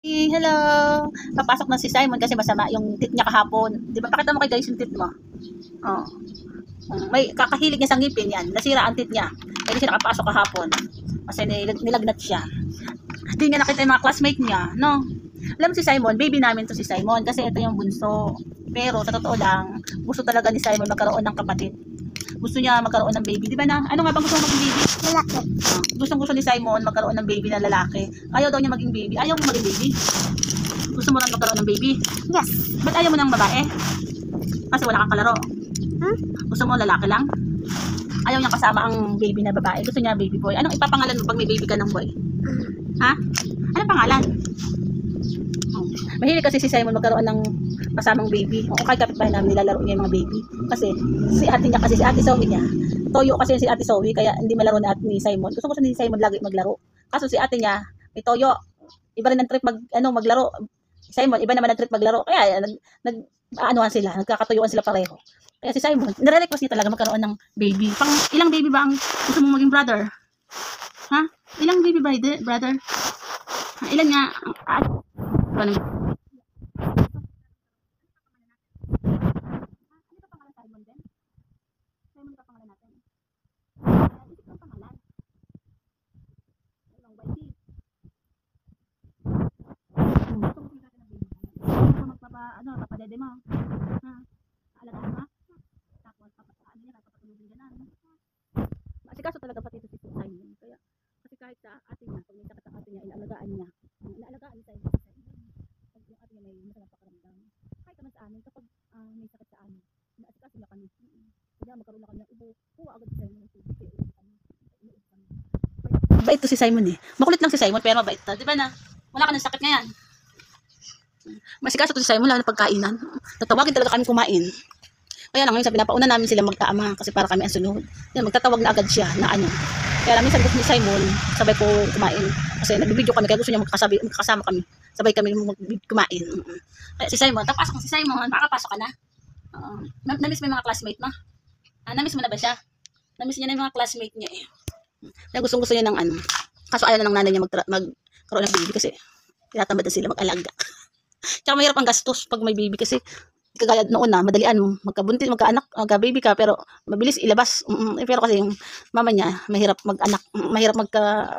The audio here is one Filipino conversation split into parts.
Hello! Papasok na si Simon kasi masama yung tit niya kahapon. Di ba? Pakita mo kay guys yung tit mo. Oh. May kakahilig niya sa ngipin yan. Nasira ang tit niya. Hindi siya nakapasok kahapon. Kasi nilagnat siya. Hindi niya nakita yung mga classmate niya. No? Alam mo si Simon, baby namin to si Simon. Kasi ito yung bunso. Pero sa totoo lang, gusto talaga ni Simon magkaroon ng kapatid. Gusto niya magkaroon ng baby. Di ba na? Ano nga bang gusto mo maging baby? Lalaki. Gustong-gusto ni Simon magkaroon ng baby na lalaki. Ayaw daw niya maging baby. Ayaw mo maging baby. Gusto mo lang magkaroon ng baby. Yes. Ba't ayaw mo ng babae? Kasi wala kang kalaro. Hmm? Gusto mo lalaki lang? Ayaw niya kasama ang baby na babae. Gusto niya baby boy. Anong ipapangalan mo pag may baby ka ng boy? Ha? Anong pangalan? Mahilig kasi si Simon magkaroon ng kasamang baby. O kay kapitbahay namin nilalaro niya yung mga baby. Kasi si ate niya kasi si ate Zoe niya. Toyo kasi si ate Zoe kaya hindi malaro ni Simon. Gusto ni Simon lagi maglaro. Kaso si ate niya, may toyo. Iba rin ang trip maglaro. Simon, iba naman ang trip maglaro. Kaya nag-aanuhan sila, nagkakatuyuan sila pareho. Kaya si Simon, nire-request niya talaga magkaroon ng baby. Pang ilang baby ba ang gusto mong maging brother? Ha? Ilang baby brother? Ha, ilan nga? Ano? Simon din? Simon ka pangalan natin. Isip ng pangalan. Ibang baby. Gusto mo kung natin ng baby. Gusto mo papadede mo. Ha? Alagaan mo? Tapos papatulogin niya nan. Masikaso talaga pati ito si Simon. Kaya kasi kahit sa ate niya, pag may sakit ang ate niya, inaalagaan niya. Inaalagaan ni Simon. Pag yung ate niya may masamang pakiramdam. Kahit naman sa amin, kapag may sakit sa amin, inaasikaso niya kami. Kaya magkaroon na kami ng ubo. Kuha agad si Simon ng tubig. Kaya ulit kami. Mabait to si Simon eh. Makulit lang si Simon pero mabait to. Di ba na? Wala ka ng sakit ngayon. Masikaso to si Simon lalo na pagkainan. Tatawagin talaga kami kumain. Kaya lang ngayon sabi napauna namin sila magkaama kasi para kami ang sunod. Yan, magtatawag na agad siya na ano. Kaya lang minsan gusto ni Simon, sabay ko kumain. Kasi nagbibideo kami kaya gusto niya magkasama kami. Sabay kami kumain. Kaya si Simon, tapasok si Simon, makakapasok ka na. Namiss mo yung mga classmate mo? Namiss mo na ba siya? Namiss niya na yung mga classmate niya eh. Kaya gusto niya ng ano. Kaso ayaw na ng nanay niya magkaroon ng baby kasi tinatamad na sila mag-alaga. Tsaka mahirap ang gastos pag may baby kasi kagaya noon na madalian mo magkabuntis magkaanak magka-baby ka pero mabilis ilabas pero kasi yung mama niya mahirap mag-anak mahirap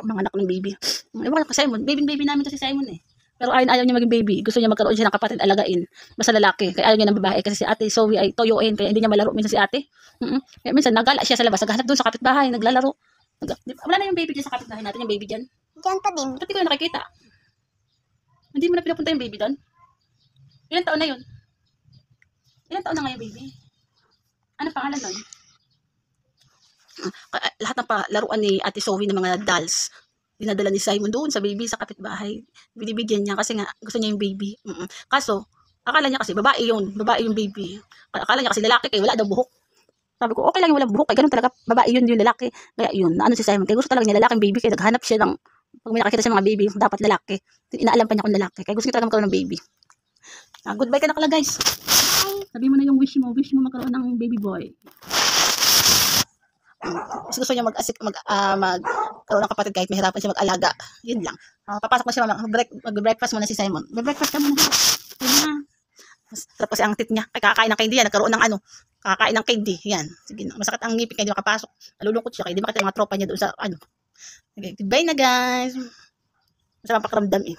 manganak ng baby. Iwan kasi Simon baby namin to si Simon eh pero ayaw niya maging baby gusto niya magkaroon siya ng kapatid alagain basta lalaki kaya ayaw niya ng babae kasi si ate Zoe ay toyoin kaya hindi niya malaro minsan si ate kaya minsan nagala siya sa labas naghahanap doon sa kapitbahay naglalaro wala na yung baby dyan sa kapitbahay natin yung baby dyan Diyan pa din. pati ko yung nakikita hindi mo na pinapunta yung baby doon ilan taon na yun. Ilan taon na ngayon, baby? Ano pangalan nun? Lahat ng laruan ni Ate Zoe ng mga dolls, dinadala ni Simon doon sa baby sa kapitbahay. Binibigyan niya kasi nga gusto niya yung baby. Kaso, akala niya kasi babae yung baby. Akala niya kasi lalaki kaya wala daw buhok. Sabi ko, okay lang yung walang buhok. Kaya ganun talaga, babae yun yung lalaki. Kaya yun, naano si Simon. Kaya gusto talaga niya lalaking baby. Kaya naghanap siya ng, pag may nakakita siya mga baby, dapat lalaki. Inaalam pa niya kung lalaki. Kaya gusto niya talaga magkaroon ng baby. Goodbye ka na kala guys. Sabi mo na yung wish mo magkaroon ng baby boy. Gusto niya magkaroon ng kapatid kahit mahirapan siya mag-alaga. Yun lang. Papasok na siya mag-breakfast muna si Simon. Breakfast ka muna. Yun na. Sarap kasi ang tit niya. Kakain ng candy yan. Nagkaroon ng ano. Kakain ng candy. Yan. Sige na. Masakit ang ngipin kaya di makapasok. Nalulungkot siya. Kaya di makita yung mga tropa niya doon sa ano. Okay, goodbye na guys. Masama pakiramdam eh.